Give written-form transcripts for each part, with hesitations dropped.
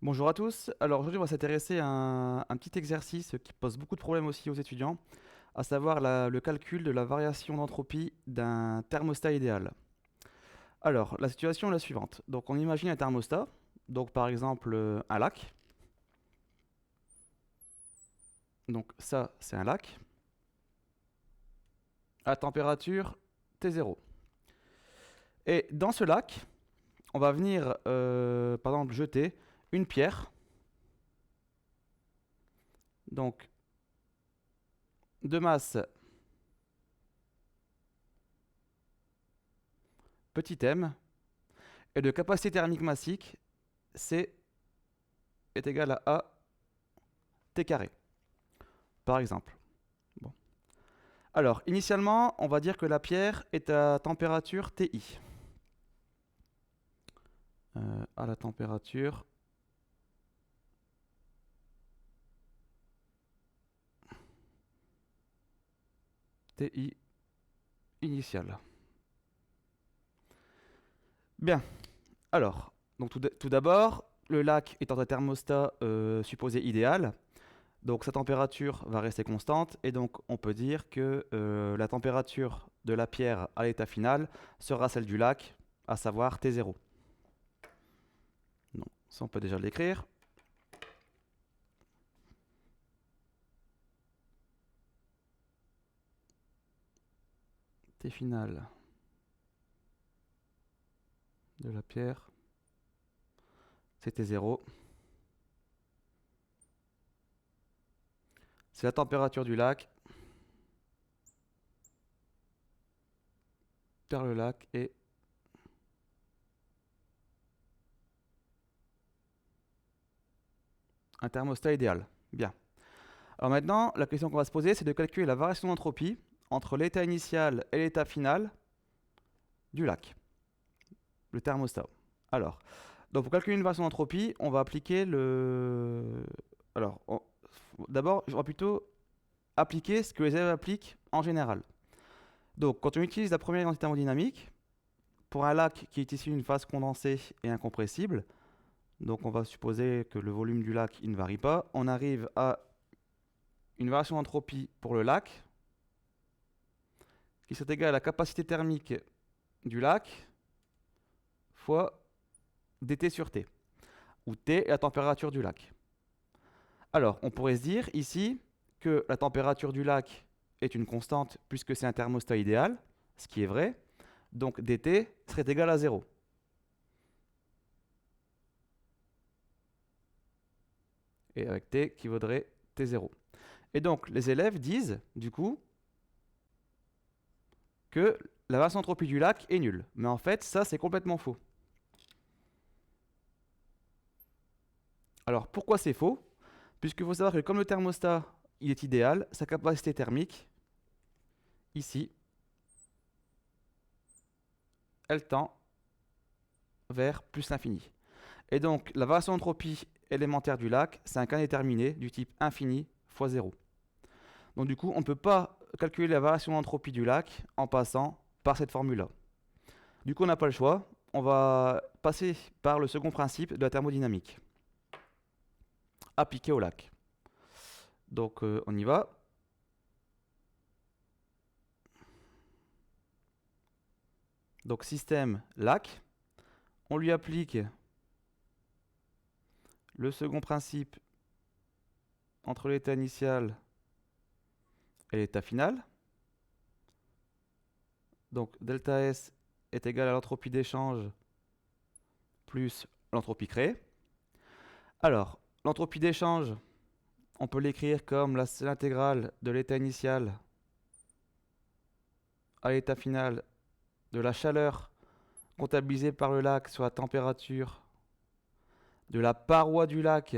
Bonjour à tous. Alors aujourd'hui, on va s'intéresser à un petit exercice qui pose beaucoup de problèmes aussi aux étudiants, à savoir le calcul de la variation d'entropie d'un thermostat idéal. Alors, la situation est la suivante. Donc, on imagine un thermostat, donc par exemple un lac. Donc ça, c'est un lac, à température T0. Et dans ce lac, on va venir, par exemple, jeter une pierre, donc de masse petit m, et de capacité thermique massique, C est égal à A T carré, par exemple. Bon. Alors, initialement, on va dire que la pierre est à température TI. À la température TI initiale. Bien. Alors, donc tout d'abord, le lac étant un thermostat supposé idéal, donc sa température va rester constante, et donc on peut dire que la température de la pierre à l'état final sera celle du lac, à savoir T0. Donc, ça on peut déjà l'écrire. T final de la pierre, c'était 0. C'est la température du lac vers le lac et un thermostat idéal. Bien. Alors maintenant, la question qu'on va se poser, c'est de calculer la variation d'entropie entre l'état initial et l'état final du lac, le thermostat. Alors, donc pour calculer une variation d'entropie, on va appliquer le... Alors, d'abord, on va plutôt appliquer ce que les élèves appliquent en général. Donc, quand on utilise la première identité thermodynamique, pour un lac qui est issu d'une phase condensée et incompressible, donc on va supposer que le volume du lac il ne varie pas, on arrive à une variation d'entropie pour le lac qui serait égale à la capacité thermique du lac fois dt sur T, où T est la température du lac. Alors, on pourrait se dire ici que la température du lac est une constante puisque c'est un thermostat idéal, ce qui est vrai, donc dt serait égal à 0. Et avec T qui vaudrait T0. Et donc, les élèves disent, du coup, que la variation d'entropie du lac est nulle. Mais en fait, ça, c'est complètement faux. Alors, pourquoi c'est faux? Puisqu'il faut savoir que comme le thermostat, il est idéal, sa capacité thermique, ici, elle tend vers plus l'infini. Et donc, la variation d'entropie élémentaire du lac, c'est un cas déterminé du type infini fois 0. Donc du coup, on ne peut pas calculer la variation d'entropie du lac en passant par cette formule-là. Du coup, on n'a pas le choix. On va passer par le second principe de la thermodynamique, appliqué au lac. Donc, on y va. Donc, système lac. On lui applique le second principe entre l'état initial et l'état final. Donc, delta S est égal à l'entropie d'échange plus l'entropie créée. Alors, l'entropie d'échange, on peut l'écrire comme l'intégrale de l'état initial à l'état final de la chaleur comptabilisée par le lac sur la température de la paroi du lac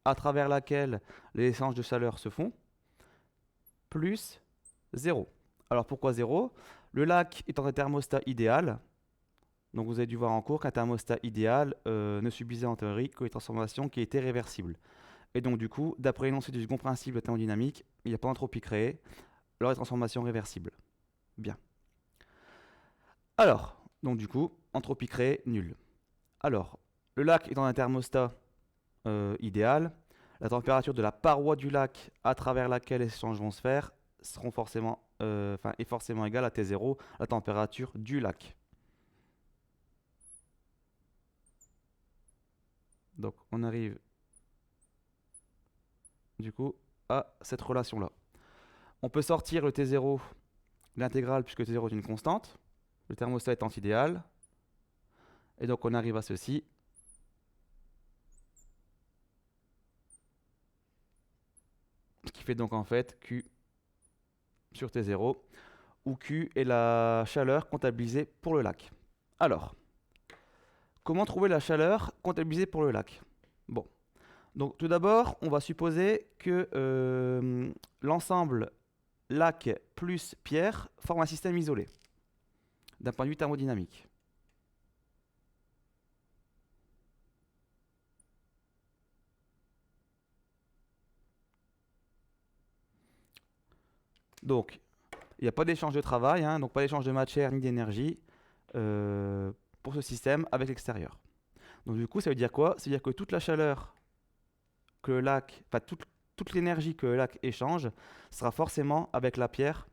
à travers laquelle les échanges de chaleur se font, plus 0. Alors pourquoi 0? Le lac étant un thermostat idéal, donc vous avez dû voir en cours qu'un thermostat idéal ne subissait en théorie que les transformations qui étaient réversibles. Et donc du coup, d'après l'énoncé du second principe de thermodynamique, il n'y a pas d'entropie créée, alors les transformations réversibles. Bien. Alors, donc du coup, entropie créée, nulle. Alors, le lac étant un thermostat idéale, la température de la paroi du lac à travers laquelle les échanges vont se faire est forcément égale à T0, la température du lac. Donc on arrive du coup à cette relation-là. On peut sortir le T0, l'intégrale, puisque T0 est une constante, le thermostat étant idéal, et donc on arrive à ceci. Ce qui fait donc en fait Q sur T0, où Q est la chaleur comptabilisée pour le lac. Alors, comment trouver la chaleur comptabilisée pour le lac? Bon, donc tout d'abord, on va supposer que l'ensemble lac plus pierre forme un système isolé, d'un point de vue thermodynamique. Donc, il n'y a pas d'échange de travail, hein, donc pas d'échange de matière ni d'énergie pour ce système avec l'extérieur. Donc du coup, ça veut dire quoi? Ça veut dire que toute la chaleur que le lac, enfin toute l'énergie que le lac échange sera forcément avec la pierre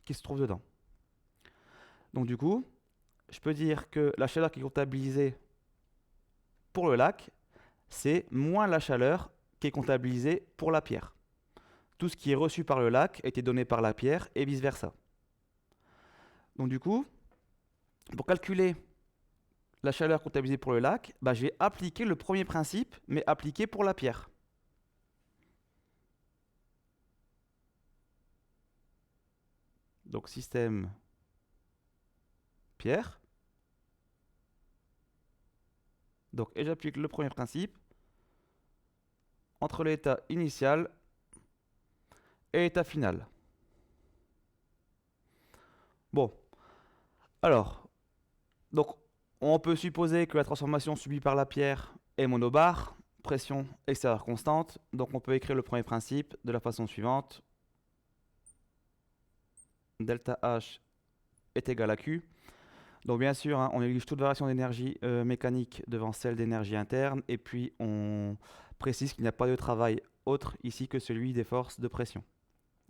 qui se trouve dedans. Donc du coup, je peux dire que la chaleur qui est comptabilisée pour le lac, c'est moins la chaleur qui est comptabilisée pour la pierre. Tout ce qui est reçu par le lac a été donné par la pierre et vice-versa. Donc du coup, pour calculer la chaleur comptabilisée pour le lac, bah, je vais appliquer le premier principe, mais appliqué pour la pierre. Donc système pierre. Donc, et j'applique le premier principe entre l'état initial et l'état final. Bon, alors, donc on peut supposer que la transformation subie par la pierre est monobar, pression extérieure constante. Donc on peut écrire le premier principe de la façon suivante. Delta H est égal à Q. Donc bien sûr, hein, on néglige toute variation d'énergie mécanique devant celle d'énergie interne. Et puis on précise qu'il n'y a pas de travail autre ici que celui des forces de pression,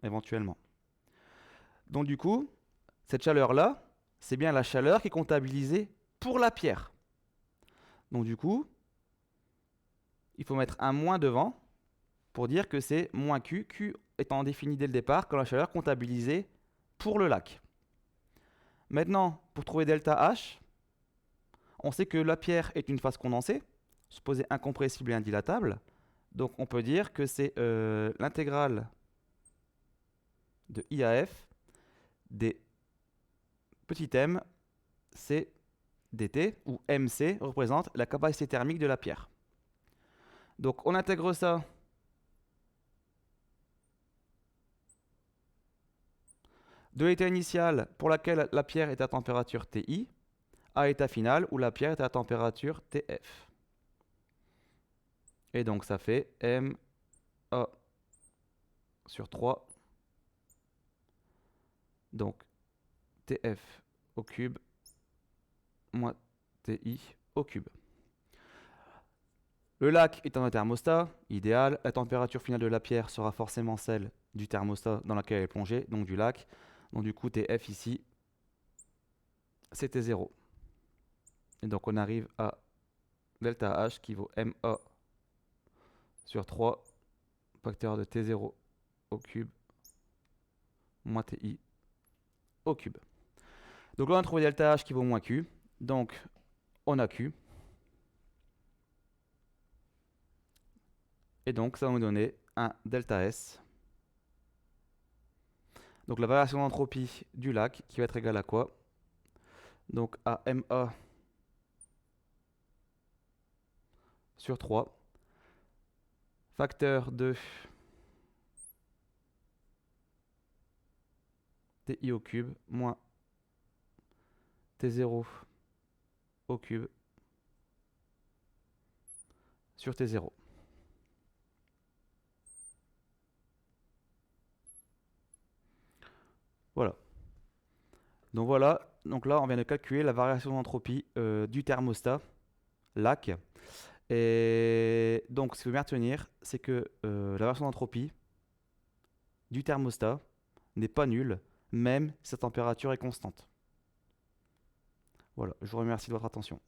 éventuellement. Donc du coup, cette chaleur-là, c'est bien la chaleur qui est comptabilisée pour la pierre. Donc du coup, il faut mettre un moins devant pour dire que c'est moins Q, Q étant défini dès le départ comme la chaleur comptabilisée pour le lac. Maintenant, pour trouver delta H, on sait que la pierre est une phase condensée, supposée incompressible et indilatable. Donc on peut dire que c'est l'intégrale de IAF des petits m c'est dt, où mc représente la capacité thermique de la pierre. Donc on intègre ça de l'état initial pour laquelle la pierre est à température TI à l'état final où la pierre est à température TF. Et donc ça fait MA sur 3, donc TF au cube moins TI au cube. Le lac étant un thermostat idéal, la température finale de la pierre sera forcément celle du thermostat dans lequel elle est plongée, donc du lac. Donc du coup TF ici, c'était 0. Et donc on arrive à delta H qui vaut MA sur 3, facteur de T0 au cube moins TI au cube. Donc là on a trouvé delta H qui vaut moins Q. Donc on a Q. Et donc ça va nous donner un delta S. Donc la variation d'entropie du lac qui va être égale à quoi? Donc à MA sur 3, facteur de TI au cube moins T0 au cube sur T0. Voilà. Donc voilà, donc là on vient de calculer la variation d'entropie du thermostat lac. Et donc ce qu'il faut bien retenir, c'est que la variation d'entropie du thermostat n'est pas nulle, même si sa température est constante. Voilà, je vous remercie de votre attention.